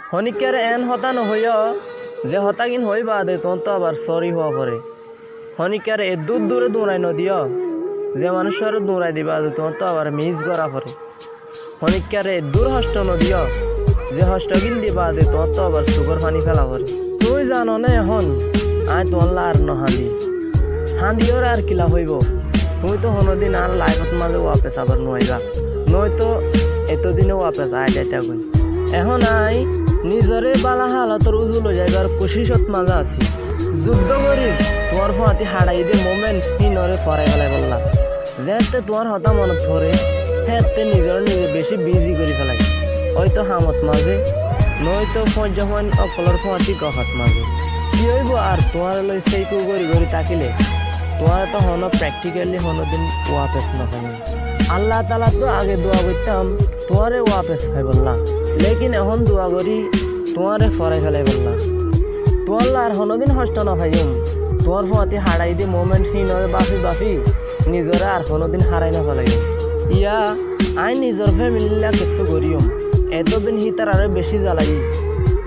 হনিকের N হতা নহইয় যে হতাগিন হই বাদে তোর তো আবার সরি হওয়া পরে হনিকের এ দূর দূরে দৌড়াই নদিও যে মানুষের দৌড়াই দিবা তোমার তো আবার মিস করা পরে হনিকের এ দূর হষ্ট নদিও যে হষ্টগিন দিবা দে তোমার তো আবার সুগর পানি ফেলা পরে তুই জানো না এখন আয় তোমার আর নহাদি হাঁদিওর আর কিলা হইব তুমি তো হনদিন আর লাইফত মাঝে ওয়াপেস আবার নইবা নয়তো এতদিনে ওয়াপেস আয় যাইতে গুণ এখন আই নিজরে বালা হালতর উজুল যাইবার কোশিশত মাঝে আছি যুদ্ধ করি তোমার ফাঁতি হারাই দিয়ে মোমেন্ট হিনরে ফরাই ফেলাই বললাম যেতে তোমার হতা মনত ধরে হেতে নিজের নিজে বেশি বিজি করে ফেলাই হয়তো হামত মাঝে নয়তো যখন অকলর ফাঁতি গফাত মাঝে কি হইব আর তোমার লই সেই কু গড়ি গড়ি তাকিলে তোমার তো হন প্র্যাকটিক্যালি হনদিন ওয়াপেস নখানি আল্লাহ তালা তো আগে দোয়া করতাম তোমারে ওয়াপেস খাই বললাম লেকিন এখন দোয়া করি তোমারে ফরাই ফেলাই বললাম তোমার আর হনদিন হষ্ট না ভাইম তোমার ফাঁতি হারাই দিয়ে মোমেন্ট হিনরে বাফি বাফি নিজরে আর কোনোদিন হারাই না ফেলাই ইয়া আই নিজর ফ্যামিলিলা কিছু করিম এতদিন হি তার আরো বেশি জ্বালাই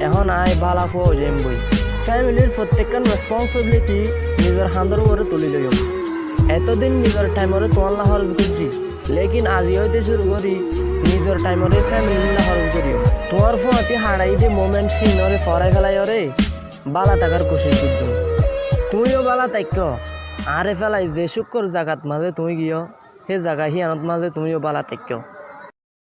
এখন আই বালা ফো যাইম বই ফ্যামিলির প্রত্যেকখান রেসপন্সিবিলিটি নিজের হাঁদর উপরে তুলি লইম এতদিন নিজের টাইমরে তোমার খরচ করছি লেকিন আজি হইতে শুরু করি নিজের টাইমরে ফ্যামিলির খরচ করি তোমার ফাঁতি হারাই দিয়ে মোমেন্ট হিনরে ফরাই ফেলাই রে বালা টাকার কোশিশ করছো তুমিও বালা তাইক আরে ফেলাই যে শুক্র জাগাত মাঝে তুমি গিয়ে সেই জায়গা হিয়ানত মাঝে তুমিও বালা তাইক